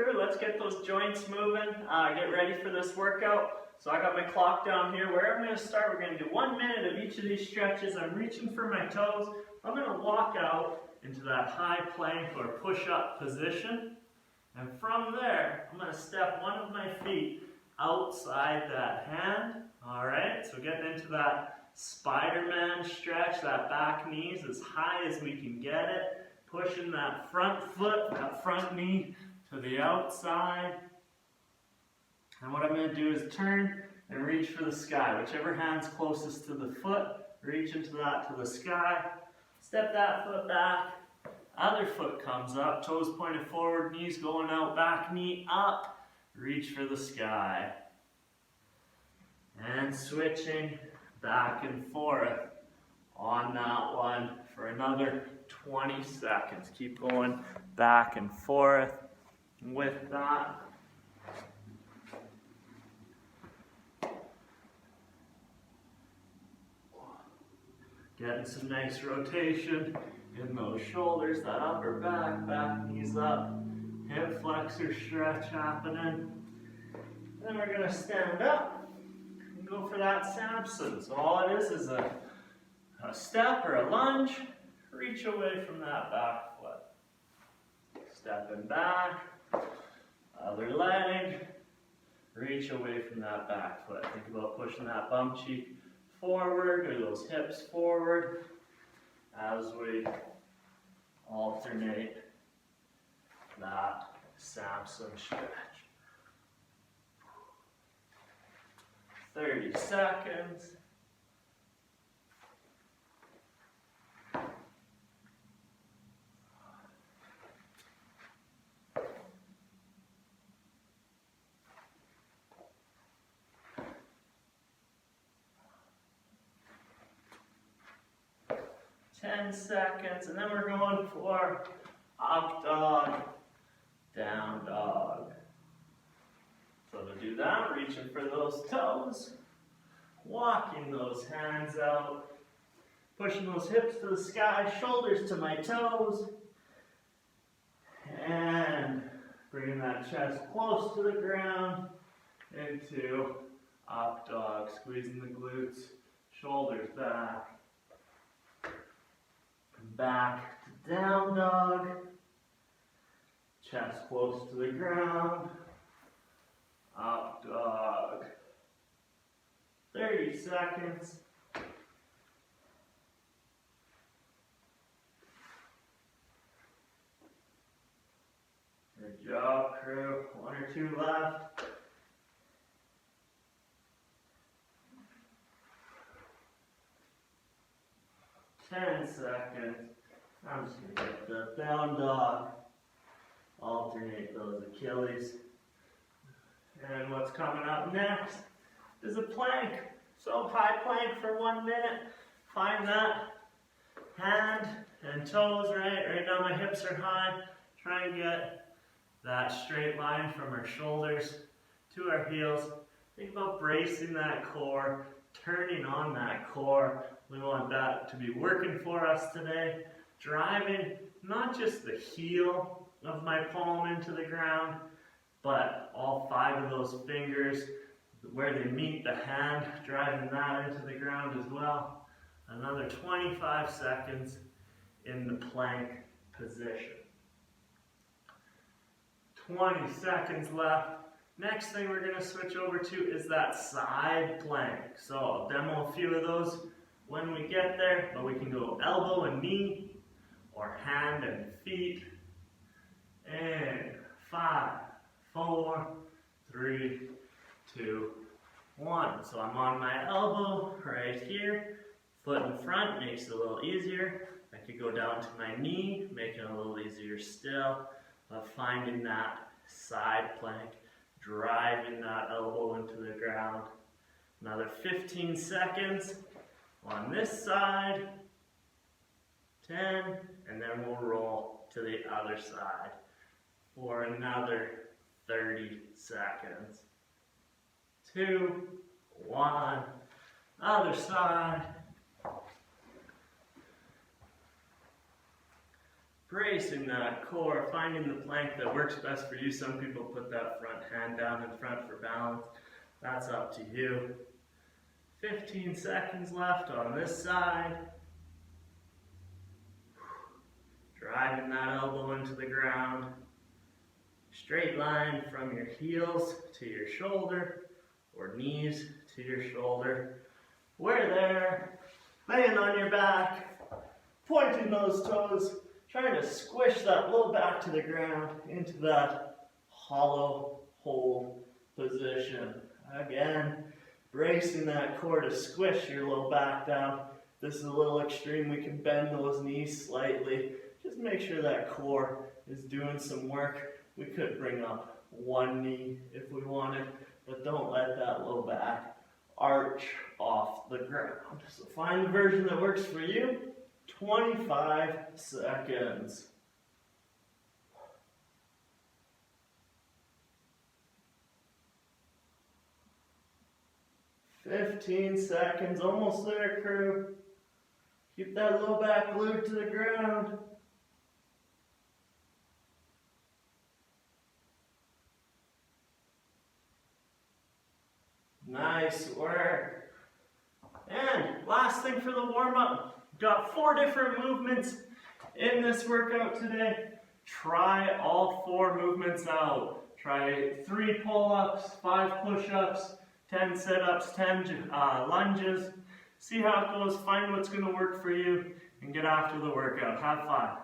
crew, let's get those joints moving, get ready for this workout. So I got my clock down here. Where I'm going to start, we're going to do 1 minute of each of these stretches. I'm reaching for my toes. I'm going to walk out into that high plank or push-up position. And from there, I'm going to step one of my feet outside that hand. Alright, so getting into that Spider-Man stretch, that back knees as high as we can get it. Pushing that front foot, that front knee to the outside. And what I'm going to do is turn and reach for the sky. Whichever hand's closest to the foot, reach into that to the sky. Step that foot back. Other foot comes up, toes pointed forward, knees going out, back knee up. Reach for the sky. And switching back and forth on that one for another 20 seconds. Keep going back and forth with that. Getting some nice rotation in those shoulders, that upper back, back knees up, hip flexor stretch happening. Then we're going to stand up and go for that Samson. So all it is a step or a lunge, reach away from that back foot. Stepping back, other leg, reach away from that back foot. Think about pushing that bum cheek forward or those hips forward as we alternate that Samson stretch. 30 seconds. Ten seconds, and then we're going for up dog, down dog. So to do that, reaching for those toes, walking those hands out, pushing those hips to the sky, shoulders to my toes, and bringing that chest close to the ground into up dog, squeezing the glutes, shoulders back. Back to down dog, chest close to the ground, up dog. 30 seconds. Good job, crew. 1 or 2 left. Ten seconds. I'm just going to get the down dog. Alternate those Achilles. And what's coming up next is a plank. So high plank for 1 minute. Find that hand and toes right. Right now my hips are high. Try and get that straight line from our shoulders to our heels. Think about bracing that core, turning on that core. We want that to be working for us today. Driving not just the heel of my palm into the ground, but all 5 of those fingers where they meet the hand, driving that into the ground as well. Another 25 seconds in the plank position. 20 seconds left. Next thing we're going to switch over to is that side plank. So I'll demo a few of those when we get there, but we can go elbow and knee, or hand and feet. And 5, 4, 3, 2, 1. So I'm on my elbow right here. Foot in front makes it a little easier. I could go down to my knee, making it a little easier still. But finding that side plank, driving that elbow into the ground. Another 15 seconds on this side. 10, and then we'll roll to the other side for another 30 seconds. 2, 1, other side. Bracing that core, finding the plank that works best for you. Some people put that front hand down in front for balance. That's up to you. 15 seconds left on this side. Driving that elbow into the ground. Straight line from your heels to your shoulder, or knees to your shoulder. We're there, laying on your back, pointing those toes, trying to squish that low back to the ground into that hollow hold position. Again, bracing that core to squish your low back down. This is a little extreme. We can bend those knees slightly. Just make sure that core is doing some work. We could bring up one knee if we wanted, but don't let that low back arch off the ground. So find the version that works for you. 25 seconds. "15 seconds, almost there, crew. Keep that low back glued to the ground. Nice work. And last thing for the warm-up. Got 4 different movements in this workout today. Try all 4 movements out. Try 3 pull-ups, 5 push-ups, 10 sit-ups, 10 lunges. See how it goes, find what's going to work for you, and get after the workout. Have fun.